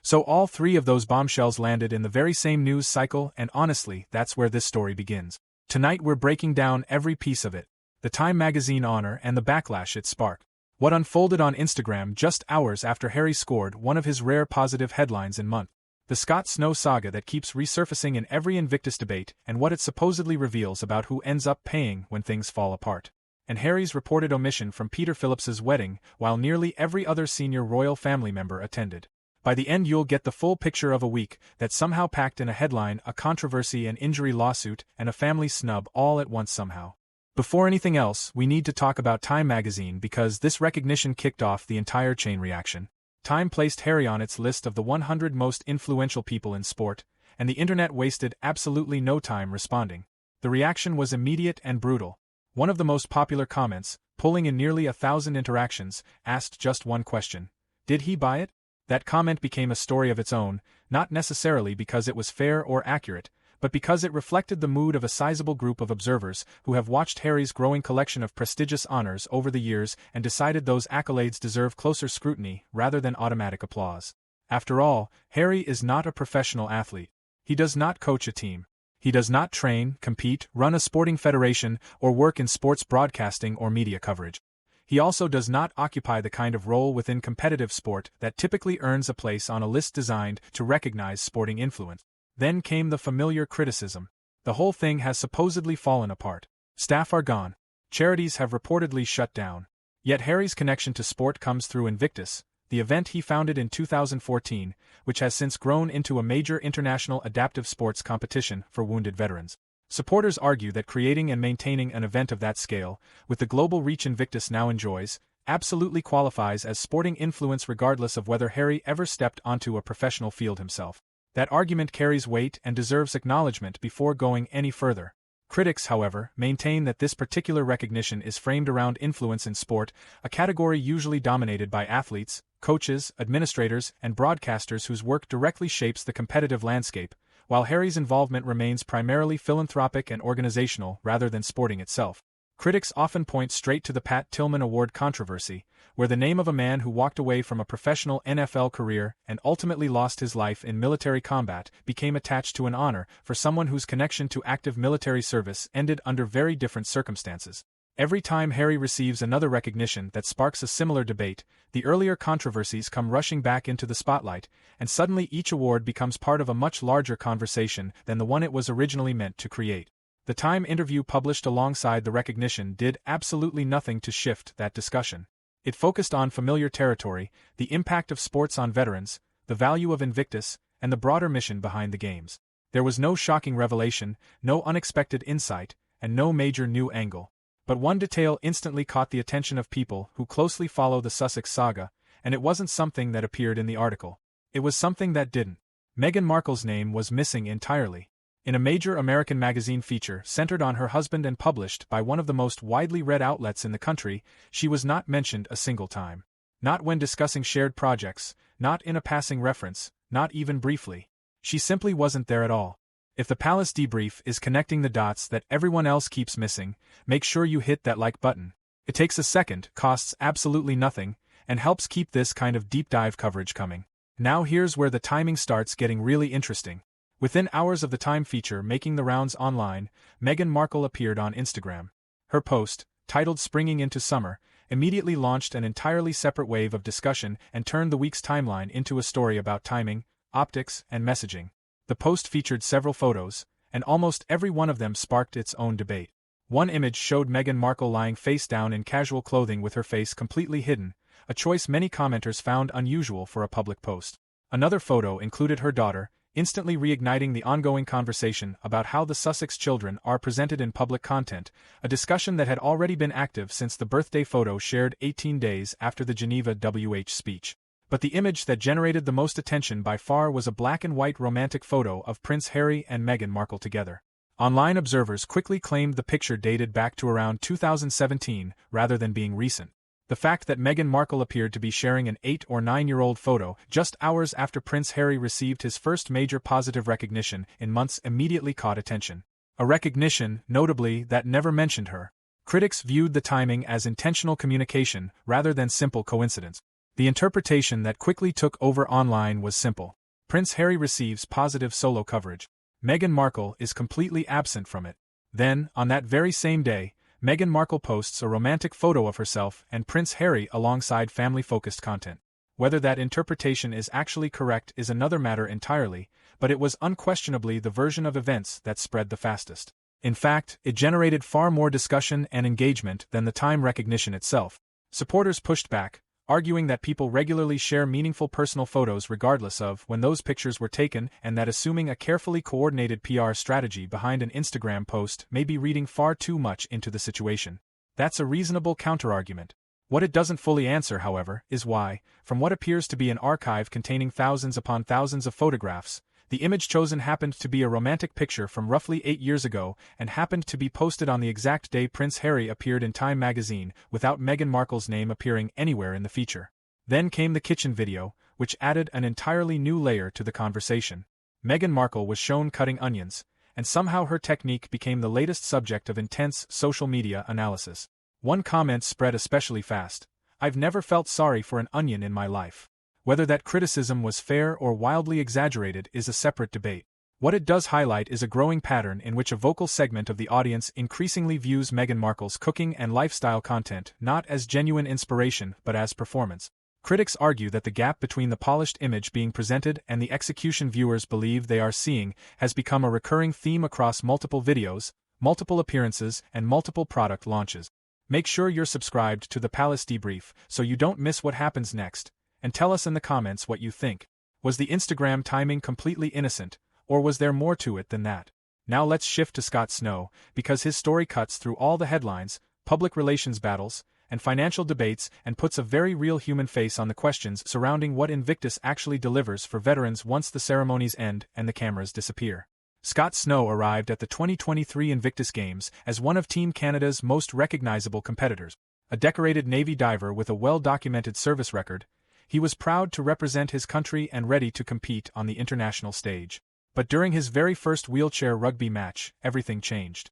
So all three of those bombshells landed in the very same news cycle, and honestly, that's where this story begins. Tonight we're breaking down every piece of it. The Time magazine honor and the backlash it sparked. What unfolded on Instagram just hours after Harry scored one of his rare positive headlines in months. The Scott Snow saga that keeps resurfacing in every Invictus debate, and what it supposedly reveals about who ends up paying when things fall apart. And Harry's reported omission from Peter Phillips's wedding, while nearly every other senior royal family member attended. By the end you'll get the full picture of a week that somehow packed in a headline, a controversy, an injury lawsuit, and a family snub all at once somehow. Before anything else, we need to talk about Time magazine because this recognition kicked off the entire chain reaction. Time placed Harry on its list of the 100 most influential people in sport, and the internet wasted absolutely no time responding. The reaction was immediate and brutal. One of the most popular comments, pulling in nearly 1,000 interactions, asked just one question: did he buy it? That comment became a story of its own, not necessarily because it was fair or accurate, but because it reflected the mood of a sizable group of observers who have watched Harry's growing collection of prestigious honors over the years and decided those accolades deserve closer scrutiny rather than automatic applause. After all, Harry is not a professional athlete. He does not coach a team. He does not train, compete, run a sporting federation, or work in sports broadcasting or media coverage. He also does not occupy the kind of role within competitive sport that typically earns a place on a list designed to recognize sporting influence. Then came the familiar criticism. The whole thing has supposedly fallen apart. Staff are gone. Charities have reportedly shut down. Yet Harry's connection to sport comes through Invictus, the event he founded in 2014, which has since grown into a major international adaptive sports competition for wounded veterans. Supporters argue that creating and maintaining an event of that scale, with the global reach Invictus now enjoys, absolutely qualifies as sporting influence regardless of whether Harry ever stepped onto a professional field himself. That argument carries weight and deserves acknowledgement before going any further. Critics, however, maintain that this particular recognition is framed around influence in sport, a category usually dominated by athletes, coaches, administrators, and broadcasters whose work directly shapes the competitive landscape, while Harry's involvement remains primarily philanthropic and organizational rather than sporting itself. Critics often point straight to the Pat Tillman Award controversy, where the name of a man who walked away from a professional NFL career and ultimately lost his life in military combat became attached to an honor for someone whose connection to active military service ended under very different circumstances. Every time Harry receives another recognition that sparks a similar debate, the earlier controversies come rushing back into the spotlight, and suddenly each award becomes part of a much larger conversation than the one it was originally meant to create. The Time interview published alongside the recognition did absolutely nothing to shift that discussion. It focused on familiar territory, the impact of sports on veterans, the value of Invictus, and the broader mission behind the games. There was no shocking revelation, no unexpected insight, and no major new angle. But one detail instantly caught the attention of people who closely follow the Sussex saga, and it wasn't something that appeared in the article. It was something that didn't. Meghan Markle's name was missing entirely. In a major American magazine feature centered on her husband and published by one of the most widely read outlets in the country, she was not mentioned a single time. Not when discussing shared projects, not in a passing reference, not even briefly. She simply wasn't there at all. If the Palace debrief is connecting the dots that everyone else keeps missing, make sure you hit that like button. It takes a second, costs absolutely nothing, and helps keep this kind of deep dive coverage coming. Now here's where the timing starts getting really interesting. Within hours of the Time feature making the rounds online, Meghan Markle appeared on Instagram. Her post, titled Springing into Summer, immediately launched an entirely separate wave of discussion and turned the week's timeline into a story about timing, optics, and messaging. The post featured several photos, and almost every one of them sparked its own debate. One image showed Meghan Markle lying face down in casual clothing with her face completely hidden, a choice many commenters found unusual for a public post. Another photo included her daughter, instantly reigniting the ongoing conversation about how the Sussex children are presented in public content, a discussion that had already been active since the birthday photo shared 18 days after the Geneva WH speech. But the image that generated the most attention by far was a black and white romantic photo of Prince Harry and Meghan Markle together. Online observers quickly claimed the picture dated back to around 2017 rather than being recent. The fact that Meghan Markle appeared to be sharing an 8- or 9-year-old photo just hours after Prince Harry received his first major positive recognition in months immediately caught attention. A recognition, notably, that never mentioned her. Critics viewed the timing as intentional communication rather than simple coincidence. The interpretation that quickly took over online was simple. Prince Harry receives positive solo coverage. Meghan Markle is completely absent from it. Then, on that very same day, Meghan Markle posts a romantic photo of herself and Prince Harry alongside family-focused content. Whether that interpretation is actually correct is another matter entirely, but it was unquestionably the version of events that spread the fastest. In fact, it generated far more discussion and engagement than the time recognition itself. Supporters pushed back, arguing that people regularly share meaningful personal photos regardless of when those pictures were taken, and that assuming a carefully coordinated PR strategy behind an Instagram post may be reading far too much into the situation. That's a reasonable counterargument. What it doesn't fully answer, however, is why, from what appears to be an archive containing thousands upon thousands of photographs, the image chosen happened to be a romantic picture from roughly 8 years ago and happened to be posted on the exact day Prince Harry appeared in Time magazine without Meghan Markle's name appearing anywhere in the feature. Then came the kitchen video, which added an entirely new layer to the conversation. Meghan Markle was shown cutting onions, and somehow her technique became the latest subject of intense social media analysis. One comment spread especially fast: "I've never felt sorry for an onion in my life." Whether that criticism was fair or wildly exaggerated is a separate debate. What it does highlight is a growing pattern in which a vocal segment of the audience increasingly views Meghan Markle's cooking and lifestyle content not as genuine inspiration but as performance. Critics argue that the gap between the polished image being presented and the execution viewers believe they are seeing has become a recurring theme across multiple videos, multiple appearances, and multiple product launches. Make sure you're subscribed to the Palace Debrief so you don't miss what happens next. And tell us in the comments what you think. Was the Instagram timing completely innocent, or was there more to it than that? Now let's shift to Scott Snow, because his story cuts through all the headlines, public relations battles, and financial debates and puts a very real human face on the questions surrounding what Invictus actually delivers for veterans once the ceremonies end and the cameras disappear. Scott Snow arrived at the 2023 Invictus Games as one of Team Canada's most recognizable competitors. A decorated Navy diver with a well-documented service record, he was proud to represent his country and ready to compete on the international stage. But during his very first wheelchair rugby match, everything changed.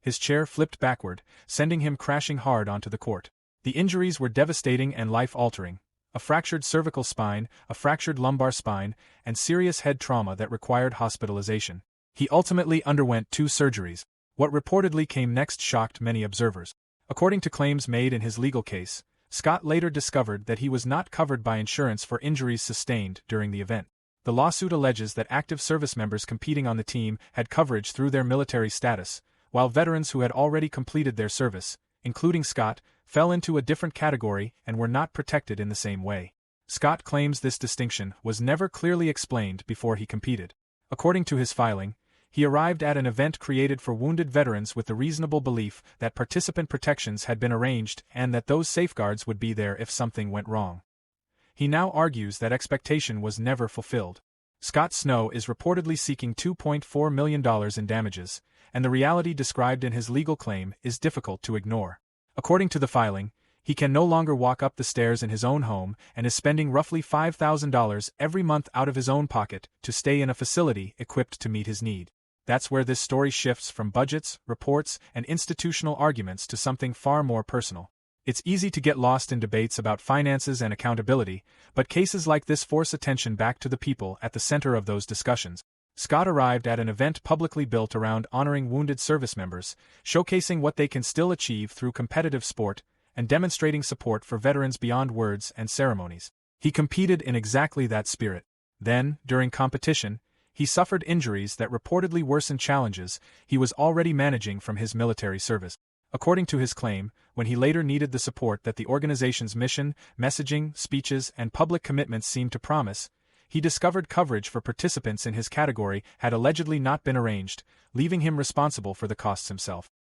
His chair flipped backward, sending him crashing hard onto the court. The injuries were devastating and life-altering: a fractured cervical spine, a fractured lumbar spine, and serious head trauma that required hospitalization. He ultimately underwent 2 surgeries. What reportedly came next shocked many observers. According to claims made in his legal case, Scott later discovered that he was not covered by insurance for injuries sustained during the event. The lawsuit alleges that active service members competing on the team had coverage through their military status, while veterans who had already completed their service, including Scott, fell into a different category and were not protected in the same way. Scott claims this distinction was never clearly explained before he competed. According to his filing, he arrived at an event created for wounded veterans with the reasonable belief that participant protections had been arranged and that those safeguards would be there if something went wrong. He now argues that expectation was never fulfilled. Scott Snow is reportedly seeking $2.4 million in damages, and the reality described in his legal claim is difficult to ignore. According to the filing, he can no longer walk up the stairs in his own home and is spending roughly $5,000 every month out of his own pocket to stay in a facility equipped to meet his need. That's where this story shifts from budgets, reports, and institutional arguments to something far more personal. It's easy to get lost in debates about finances and accountability, but cases like this force attention back to the people at the center of those discussions. Scott arrived at an event publicly built around honoring wounded service members, showcasing what they can still achieve through competitive sport, and demonstrating support for veterans beyond words and ceremonies. He competed in exactly that spirit. Then, during competition, he suffered injuries that reportedly worsened challenges he was already managing from his military service. According to his claim, when he later needed the support that the organization's mission, messaging, speeches, and public commitments seemed to promise, he discovered coverage for participants in his category had allegedly not been arranged, leaving him responsible for the costs himself.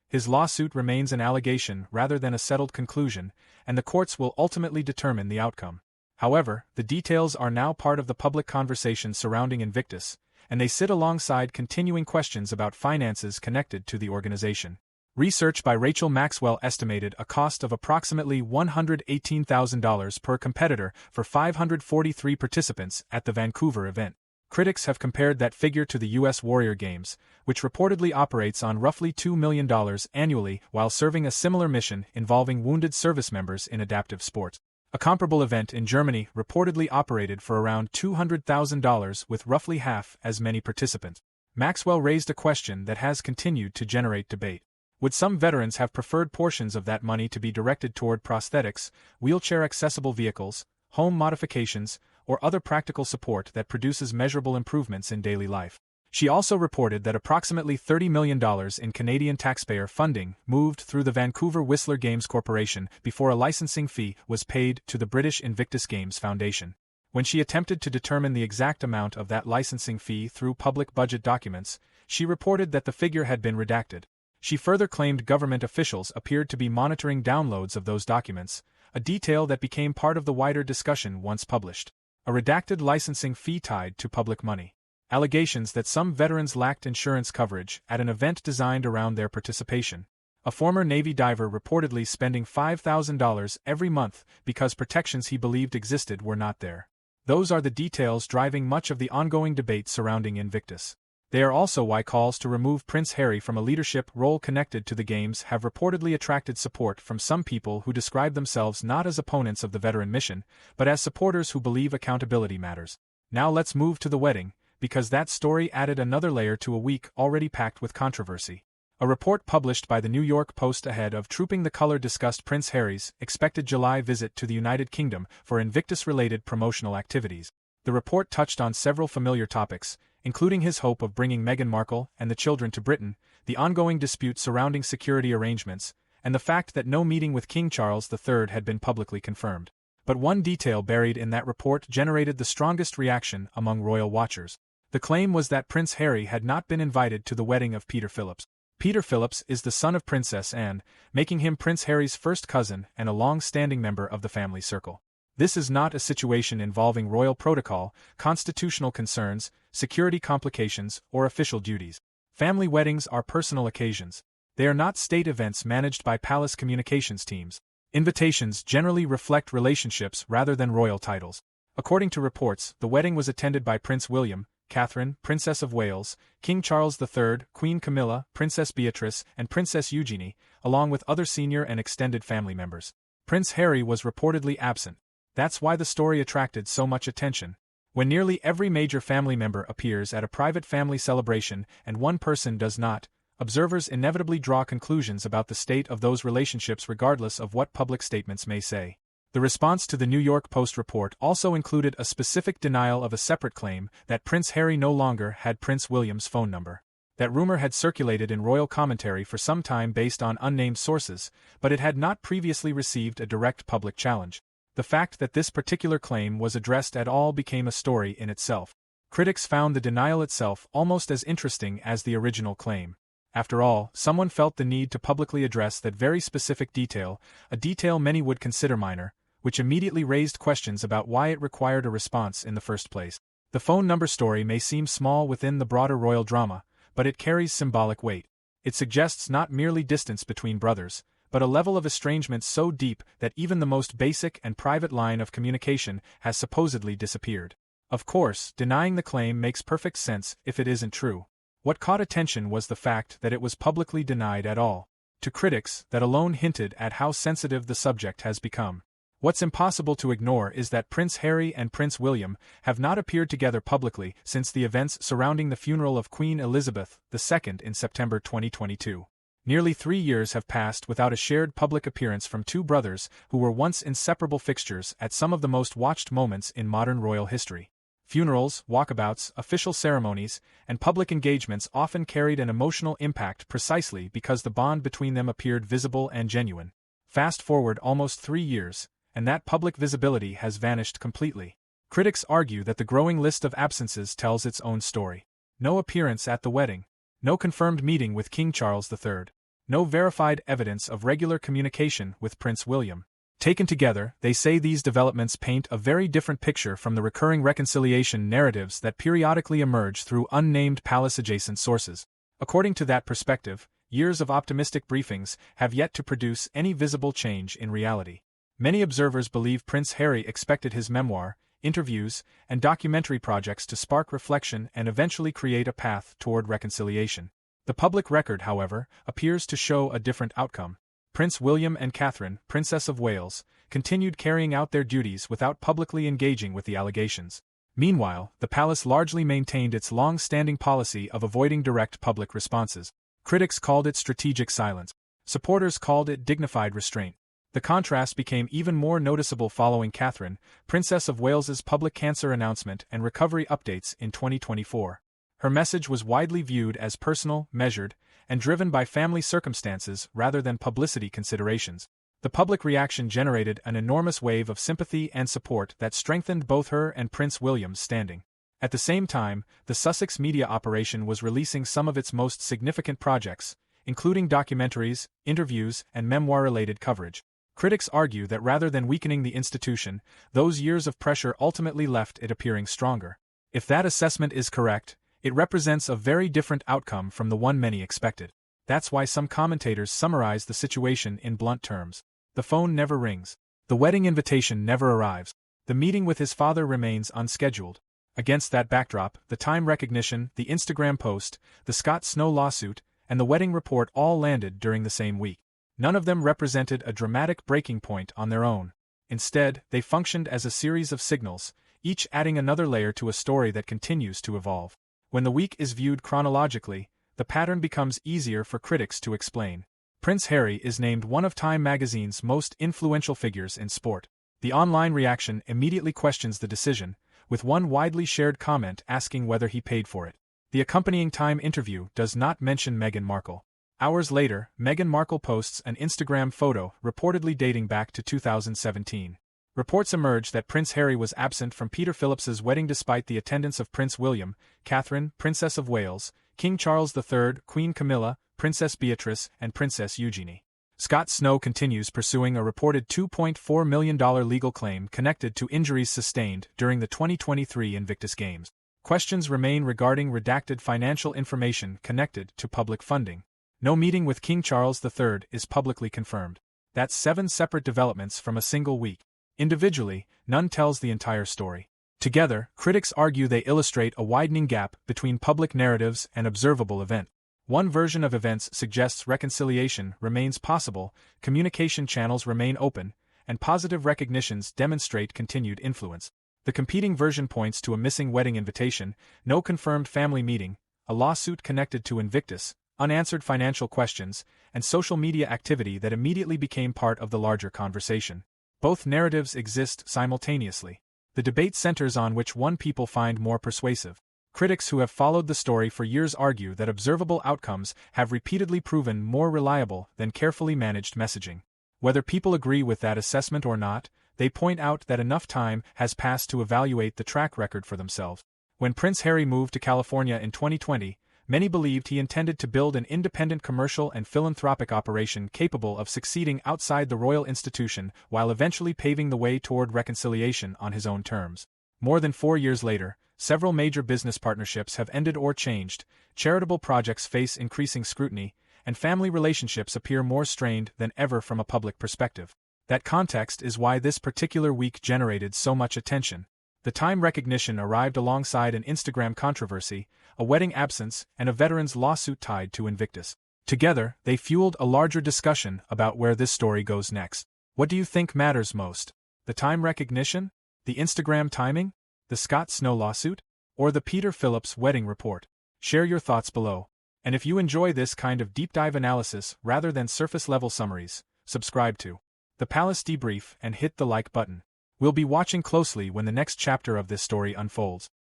His lawsuit remains an allegation rather than a settled conclusion, and the courts will ultimately determine the outcome. However, the details are now part of the public conversation surrounding Invictus, and they sit alongside continuing questions about finances connected to the organization. Research by Rachel Maxwell estimated a cost of approximately $118,000 per competitor for 543 participants at the Vancouver event. Critics have compared that figure to the U.S. Warrior Games, which reportedly operates on roughly $2 million annually while serving a similar mission involving wounded service members in adaptive sports. A comparable event in Germany reportedly operated for around $200,000 with roughly half as many participants. Maxwell raised a question that has continued to generate debate. Would some veterans have preferred portions of that money to be directed toward prosthetics, wheelchair-accessible vehicles, home modifications, or other practical support that produces measurable improvements in daily life? She also reported that approximately $30 million in Canadian taxpayer funding moved through the Vancouver Whistler Games Corporation before a licensing fee was paid to the British Invictus Games Foundation. When she attempted to determine the exact amount of that licensing fee through public budget documents, she reported that the figure had been redacted. She further claimed government officials appeared to be monitoring downloads of those documents, a detail that became part of the wider discussion once published. A redacted licensing fee tied to public money. Allegations that some veterans lacked insurance coverage at an event designed around their participation. A former Navy diver reportedly spending $5,000 every month because protections he believed existed were not there. Those are the details driving much of the ongoing debate surrounding Invictus. They are also why calls to remove Prince Harry from a leadership role connected to the Games have reportedly attracted support from some people who describe themselves not as opponents of the veteran mission, but as supporters who believe accountability matters. Now let's move to the wedding, because that story added another layer to a week already packed with controversy. A report published by the New York Post ahead of Trooping the Color discussed Prince Harry's expected July visit to the United Kingdom for Invictus-related promotional activities. The report touched on several familiar topics, including his hope of bringing Meghan Markle and the children to Britain, the ongoing dispute surrounding security arrangements, and the fact that no meeting with King Charles III had been publicly confirmed. But one detail buried in that report generated the strongest reaction among royal watchers. The claim was that Prince Harry had not been invited to the wedding of Peter Phillips. Peter Phillips is the son of Princess Anne, making him Prince Harry's first cousin and a long-standing member of the family circle. This is not a situation involving royal protocol, constitutional concerns, security complications, or official duties. Family weddings are personal occasions. They are not state events managed by palace communications teams. Invitations generally reflect relationships rather than royal titles. According to reports, the wedding was attended by Prince William, Catherine, Princess of Wales, King Charles III, Queen Camilla, Princess Beatrice, and Princess Eugenie, along with other senior and extended family members. Prince Harry was reportedly absent. That's why the story attracted so much attention. When nearly every major family member appears at a private family celebration and one person does not, observers inevitably draw conclusions about the state of those relationships regardless of what public statements may say. The response to the New York Post report also included a specific denial of a separate claim that Prince Harry no longer had Prince William's phone number. That rumor had circulated in royal commentary for some time based on unnamed sources, but it had not previously received a direct public challenge. The fact that this particular claim was addressed at all became a story in itself. Critics found the denial itself almost as interesting as the original claim. After all, someone felt the need to publicly address that very specific detail, a detail many would consider minor, which immediately raised questions about why it required a response in the first place. The phone number story may seem small within the broader royal drama, but it carries symbolic weight. It suggests not merely distance between brothers, but a level of estrangement so deep that even the most basic and private line of communication has supposedly disappeared. Of course, denying the claim makes perfect sense if it isn't true. What caught attention was the fact that it was publicly denied at all. To critics, that alone hinted at how sensitive the subject has become. What's impossible to ignore is that Prince Harry and Prince William have not appeared together publicly since the events surrounding the funeral of Queen Elizabeth II in September 2022. Nearly 3 years have passed without a shared public appearance from two brothers who were once inseparable fixtures at some of the most watched moments in modern royal history. Funerals, walkabouts, official ceremonies, and public engagements often carried an emotional impact precisely because the bond between them appeared visible and genuine. Fast forward almost 3 years, and that public visibility has vanished completely. Critics argue that the growing list of absences tells its own story. No appearance at the wedding. No confirmed meeting with King Charles III. No verified evidence of regular communication with Prince William. Taken together, they say these developments paint a very different picture from the recurring reconciliation narratives that periodically emerge through unnamed palace-adjacent sources. According to that perspective, years of optimistic briefings have yet to produce any visible change in reality. Many observers believe Prince Harry expected his memoir, interviews, and documentary projects to spark reflection and eventually create a path toward reconciliation. The public record, however, appears to show a different outcome. Prince William and Catherine, Princess of Wales, continued carrying out their duties without publicly engaging with the allegations. Meanwhile, the palace largely maintained its long-standing policy of avoiding direct public responses. Critics called it strategic silence. Supporters called it dignified restraint. The contrast became even more noticeable following Catherine, Princess of Wales's public cancer announcement and recovery updates in 2024. Her message was widely viewed as personal, measured, and driven by family circumstances rather than publicity considerations. The public reaction generated an enormous wave of sympathy and support that strengthened both her and Prince William's standing. At the same time, the Sussex media operation was releasing some of its most significant projects, including documentaries, interviews, and memoir-related coverage. Critics argue that rather than weakening the institution, those years of pressure ultimately left it appearing stronger. If that assessment is correct, it represents a very different outcome from the one many expected. That's why some commentators summarize the situation in blunt terms. The phone never rings. The wedding invitation never arrives. The meeting with his father remains unscheduled. Against that backdrop, the Time recognition, the Instagram post, the Scott Snow lawsuit, and the wedding report all landed during the same week. None of them represented a dramatic breaking point on their own. Instead, they functioned as a series of signals, each adding another layer to a story that continues to evolve. When the week is viewed chronologically, the pattern becomes easier for critics to explain. Prince Harry is named one of Time magazine's most influential figures in sport. The online reaction immediately questions the decision, with one widely shared comment asking whether he paid for it. The accompanying Time interview does not mention Meghan Markle. Hours later, Meghan Markle posts an Instagram photo reportedly dating back to 2017. Reports emerge that Prince Harry was absent from Peter Phillips's wedding despite the attendance of Prince William, Catherine, Princess of Wales, King Charles III, Queen Camilla, Princess Beatrice, and Princess Eugenie. Scott Snow continues pursuing a reported $2.4 million legal claim connected to injuries sustained during the 2023 Invictus Games. Questions remain regarding redacted financial information connected to public funding. No meeting with King Charles III is publicly confirmed. That's 7 separate developments from a single week. Individually, none tells the entire story. Together, critics argue they illustrate a widening gap between public narratives and observable events. One version of events suggests reconciliation remains possible, communication channels remain open, and positive recognitions demonstrate continued influence. The competing version points to a missing wedding invitation, no confirmed family meeting, a lawsuit connected to Invictus, unanswered financial questions, and social media activity that immediately became part of the larger conversation. Both narratives exist simultaneously. The debate centers on which one people find more persuasive. Critics who have followed the story for years argue that observable outcomes have repeatedly proven more reliable than carefully managed messaging. Whether people agree with that assessment or not, they point out that enough time has passed to evaluate the track record for themselves. When Prince Harry moved to California in 2020, many believed he intended to build an independent commercial and philanthropic operation capable of succeeding outside the royal institution while eventually paving the way toward reconciliation on his own terms. More than 4 years later, several major business partnerships have ended or changed, charitable projects face increasing scrutiny, and family relationships appear more strained than ever from a public perspective. That context is why this particular week generated so much attention. The Time recognition arrived alongside an Instagram controversy, a wedding absence, and a veteran's lawsuit tied to Invictus. Together, they fueled a larger discussion about where this story goes next. What do you think matters most? The Time recognition? The Instagram timing? The Scott Snow lawsuit? Or the Peter Phillips wedding report? Share your thoughts below. And if you enjoy this kind of deep dive analysis rather than surface level summaries, subscribe to The Palace Debrief and hit the like button. We'll be watching closely when the next chapter of this story unfolds.